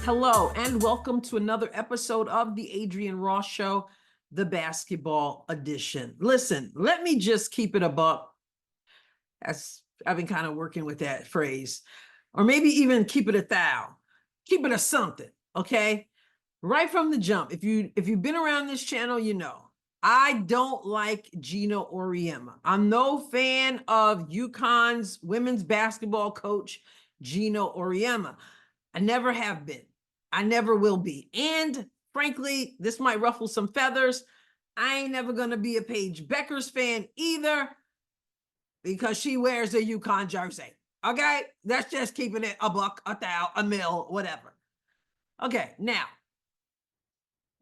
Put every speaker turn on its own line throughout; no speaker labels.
Hello, and welcome to another episode of the Adrienne Ross Show, the basketball edition. Listen, let me just keep it a buck. As I've been kind of working with that phrase, or maybe even keep it a thou, keep it a something, okay? Right from the jump, if you've been around this channel, you know I don't like Geno Auriemma. I'm no fan of UConn's women's basketball coach, Geno Auriemma. I never have been. I never will be. And frankly, this might ruffle some feathers. I ain't never going to be a Paige Bueckers fan either because she wears a UConn jersey. Okay? That's just keeping it a buck, a thou, a mil, whatever. Okay, now,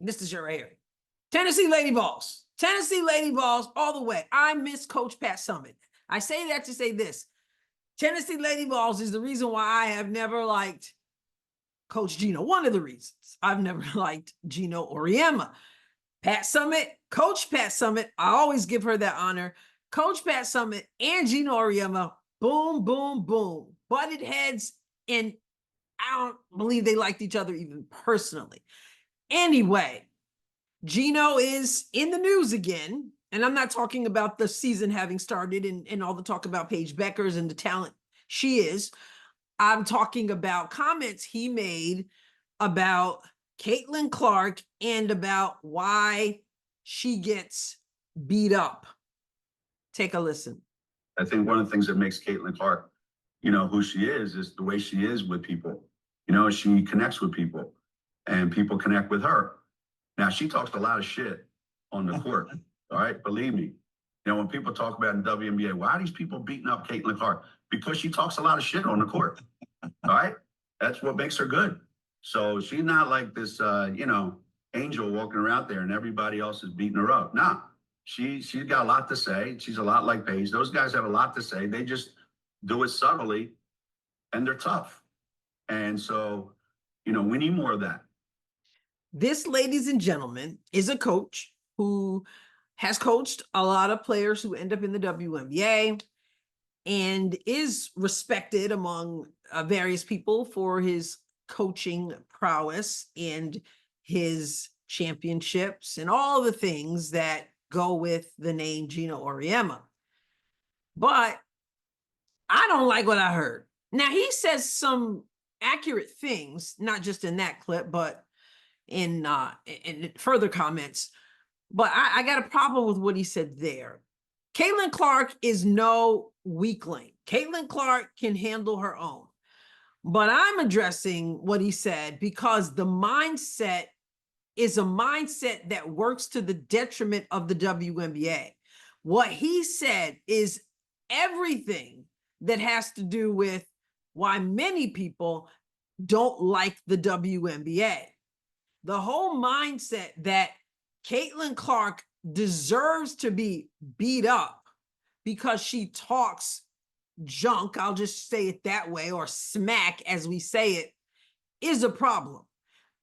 this is your right here. Tennessee Lady Balls. Tennessee Lady Balls all the way. I miss Coach Pat Summitt. I say that to say this. Tennessee Lady Balls is the reason why I have never liked Coach Geno. One of the reasons I've never liked Geno Auriemma. Pat Summitt, Coach Pat Summitt, I always give her that honor. Coach Pat Summitt and Geno Auriemma, boom, boom, boom, butted heads, and I don't believe they liked each other even personally. Anyway, Geno is in the news again, and I'm not talking about the season having started and all the talk about Paige Bueckers and the talent she is. I'm talking about comments he made about Caitlin Clark and about why she gets beat up. Take a listen.
I think one of the things that makes Caitlin Clark, who she is the way she is with people. She connects with people and people connect with her. Now, she talks a lot of shit on the court, all right? Believe me. When people talk about in WNBA, why are these people beating up Caitlin Clark? Because she talks a lot of shit on the court, all right? That's what makes her good. So she's not like this, angel walking around there and everybody else is beating her up. Nah, she's got a lot to say. She's a lot like Paige. Those guys have a lot to say. They just do it subtly, and they're tough. And so, we need more of that.
This, ladies and gentlemen, is a coach who has coached a lot of players who end up in the WNBA and is respected among various people for his coaching prowess and his championships and all the things that go with the name Geno Auriemma. But I don't like what I heard. Now, he says some accurate things, not just in that clip, but in further comments. But I got a problem with what he said there. Caitlin Clark is no weakling. Caitlin Clark can handle her own. But I'm addressing what he said because the mindset is a mindset that works to the detriment of the WNBA. What he said is everything that has to do with why many people don't like the WNBA. The whole mindset that Caitlin Clark deserves to be beat up because she talks junk, I'll just say it that way, or smack as we say it, is a problem.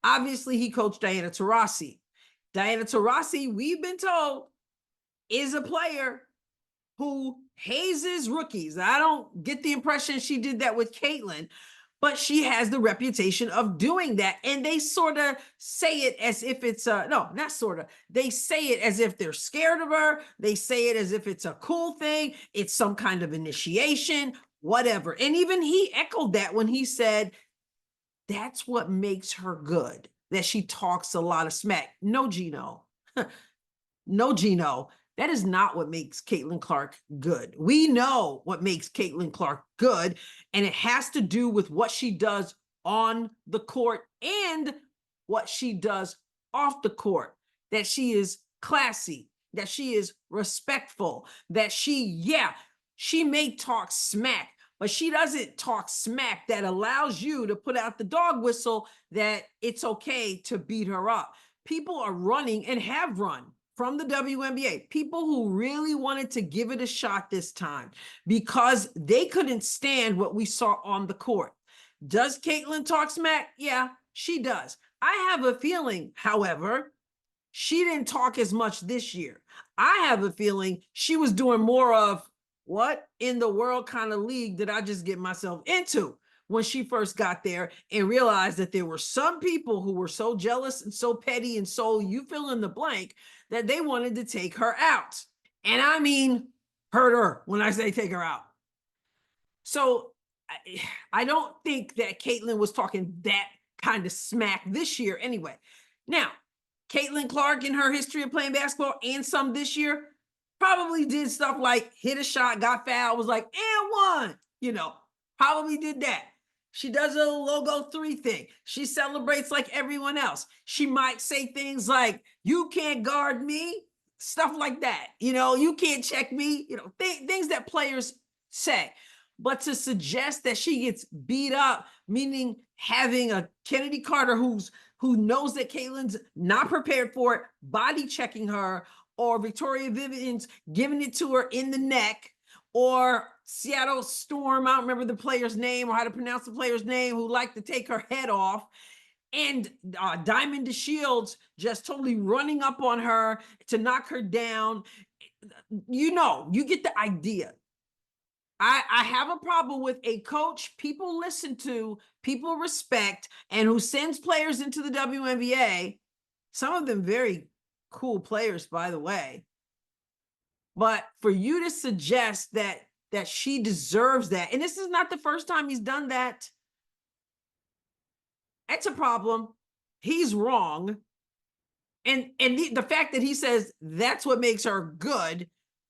Obviously, he coached Diana Taurasi. Diana Taurasi, we've been told, is a player who hazes rookies. I don't get the impression she did that with Caitlin, but she has the reputation of doing that. And they sort of say it as if it's no, not sort of. They say it as if they're scared of her. They say it as if it's a cool thing. It's some kind of initiation, whatever. And even he echoed that when he said, that's what makes her good, that she talks a lot of smack. No, Geno. No, Geno. That is not what makes Caitlin Clark good. We know what makes Caitlin Clark good, and it has to do with what she does on the court and what she does off the court, that she is classy, that she is respectful, that she may talk smack, but she doesn't talk smack that allows you to put out the dog whistle that it's okay to beat her up. People are running and have run from the WNBA, people who really wanted to give it a shot this time because they couldn't stand what we saw on the court. Does Caitlin talk smack? Yeah, she does. I have a feeling, however, she didn't talk as much this year. I have a feeling she was doing more of what in the world kind of league did I just get myself into? when she first got there and realized that there were some people who were so jealous and so petty and so you fill in the blank that they wanted to take her out. And I mean, hurt her when I say take her out. So I don't think that Caitlin was talking that kind of smack this year anyway. Now, Caitlin Clark in her history of playing basketball and some this year probably did stuff like hit a shot, got fouled, was like, and one, probably did that. She does a logo 3 thing. She celebrates like everyone else. She might say things like, you can't guard me, stuff like that. You can't check me, things that players say. But to suggest that she gets beat up, meaning having a Kennedy Carter who knows that Caitlin's not prepared for it, body checking her, or Victoria Vivian's giving it to her in the neck, or Seattle Storm, I don't remember the player's name or how to pronounce the player's name, who liked to take her head off, and Diamond DeShields just totally running up on her to knock her down. You get the idea. I have a problem with a coach people listen to, people respect, and who sends players into the WNBA, some of them very cool players, by the way. But for you to suggest that she deserves that, and this is not the first time he's done that, that's a problem. He's wrong. And the fact that he says that's what makes her good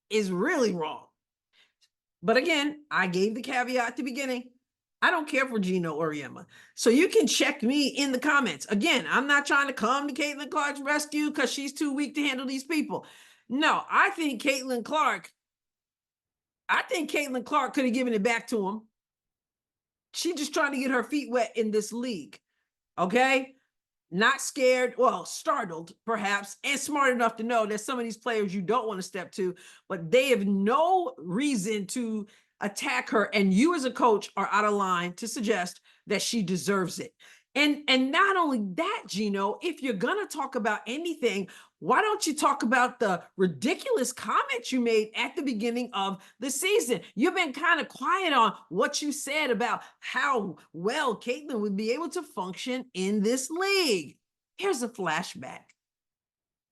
is really wrong. But again, I gave the caveat at the beginning. I don't care for Geno Auriemma. So you can check me in the comments. Again, I'm not trying to come to Caitlin Clark's rescue because she's too weak to handle these people. No, I think Caitlin Clark could have given it back to him. She's just trying to get her feet wet in this league. Okay? Not scared, well, startled perhaps, and smart enough to know that some of these players you don't want to step to, but they have no reason to attack her. And you as a coach are out of line to suggest that she deserves it. And not only that, Geno, if you're going to talk about anything, why don't you talk about the ridiculous comments you made at the beginning of the season? You've been kind of quiet on what you said about how well Caitlin would be able to function in this league. Here's a flashback.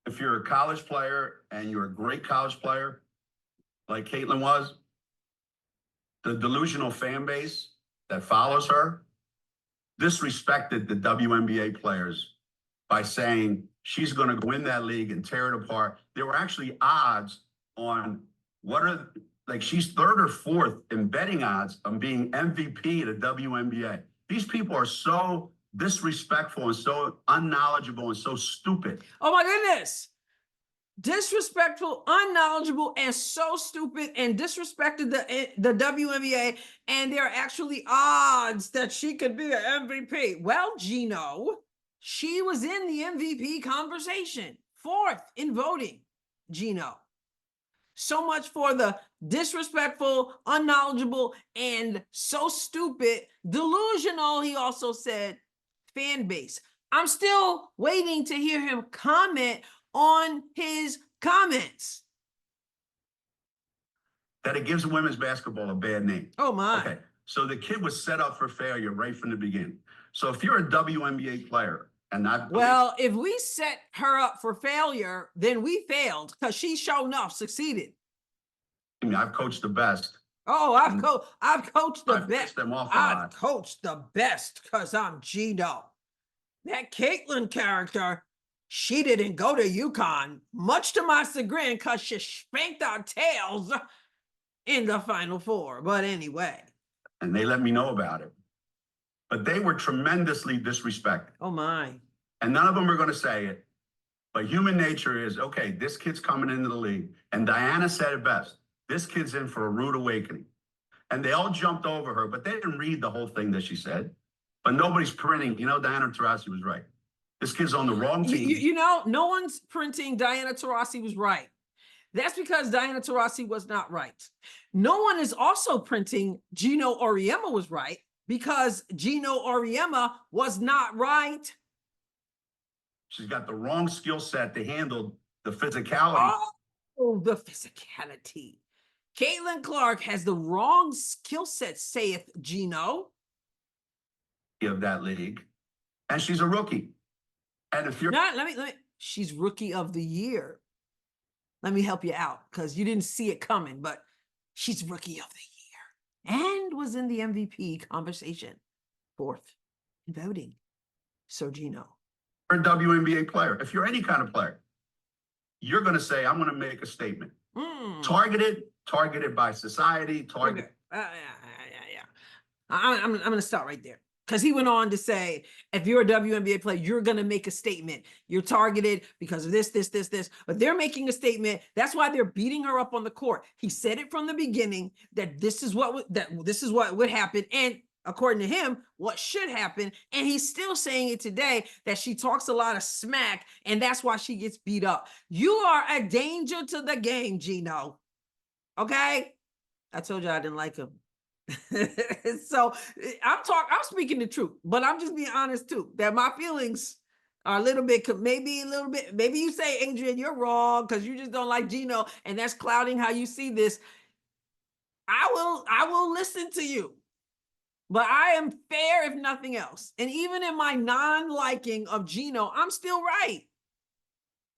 If you're a college player and you're a great college player, like Caitlin was, the delusional fan base that follows her disrespected the WNBA players by saying she's going to win that league and tear it apart. There were actually odds on she's 3rd or 4th in betting odds on being MVP of the WNBA. These people are so disrespectful and so unknowledgeable and so stupid.
Oh my goodness. Disrespectful, unknowledgeable, and so stupid, and disrespected the WNBA, and there are actually odds that she could be an MVP. Well, Geno, she was in the MVP conversation, 4th in voting, Geno. So much for the disrespectful, unknowledgeable, and so stupid, delusional, he also said, fan base. I'm still waiting to hear him comment on his comments.
That it gives women's basketball a bad name.
Oh my.
Okay, so the kid was set up for failure right from the beginning. So if you're a WNBA player,
well, if we set her up for failure, then we failed because she sure enough succeeded.
I mean, I've coached the best.
Oh, I've coached the best.
Them off
I've coached the best because I'm Geno. That Caitlin character, she didn't go to UConn, much to my chagrin, because she spanked our tails in the Final Four. But anyway.
And they let me know about it. But they were tremendously disrespected.
Oh, my.
And none of them are going to say it. But human nature is, okay, this kid's coming into the league. And Diana said it best. This kid's in for a rude awakening. And they all jumped over her, but they didn't read the whole thing that she said. But nobody's printing. Diana Taurasi was right. This kid's on the wrong team.
No one's printing Diana Taurasi was right. That's because Diana Taurasi was not right. No one is also printing Geno Auriemma was right because Geno Auriemma was not right.
She's got the wrong skill set to handle the physicality.
Oh, the physicality. Caitlin Clark has the wrong skill set, saith Geno.
of that league, and she's a rookie. And if you're
Not, let me, she's rookie of the year. Let me help you out because you didn't see it coming, but she's rookie of the year and was in the MVP conversation. 4th in voting. So Geno.
a WNBA player, if you're any kind of player, you're going to say, I'm going to make a statement. Targeted by society, targeted.
Okay. Yeah. I'm going to stop right there. Because he went on to say, if you're a WNBA player, you're going to make a statement. You're targeted because of this. But they're making a statement. That's why they're beating her up on the court. He said it from the beginning that this is what would happen. And according to him, what should happen. And he's still saying it today that she talks a lot of smack and that's why she gets beat up. You are a danger to the game, Geno. Okay? I told you I didn't like him. So I'm speaking the truth, but I'm just being honest too, that my feelings are a little bit, maybe you say, Adrienne, you're wrong because you just don't like Geno and that's clouding how you see this. I will listen to you, but I am fair if nothing else. And even in my non-liking of Geno, I'm still right.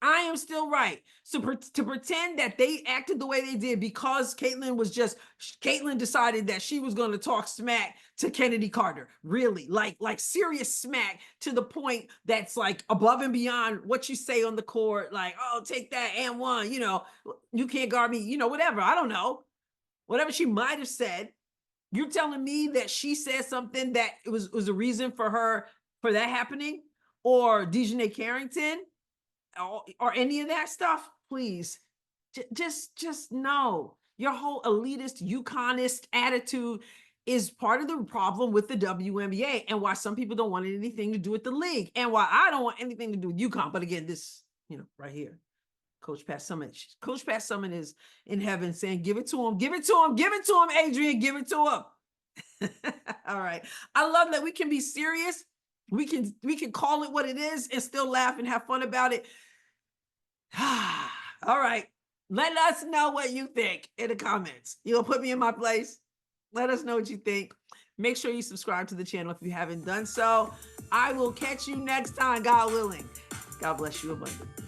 I am still right. So to pretend that they acted the way they did because Caitlyn decided that she was going to talk smack to Kennedy Carter, really, like serious smack to the point that's like above and beyond what you say on the court, like, oh, take that and one, you can't guard me, whatever. I don't know. Whatever she might have said. You're telling me that she said something that it was a reason for that happening, or Dejanay Carrington, or any of that stuff? Please, just know your whole elitist, UCONNist attitude is part of the problem with the WNBA and why some people don't want anything to do with the league and why I don't want anything to do with UConn. But again, this, right here, Coach Pat Summitt. Coach Pat Summitt is in heaven saying, give it to him, give it to him, give it to him, Adrienne, give it to him. All right. I love that we can be serious. We can call it what it is and still laugh and have fun about it. All right. Let us know what you think in the comments. You'll put me in my place. Let us know what you think. Make sure you subscribe to the channel if you haven't done so. I will catch you next time, God willing. God bless you abundantly.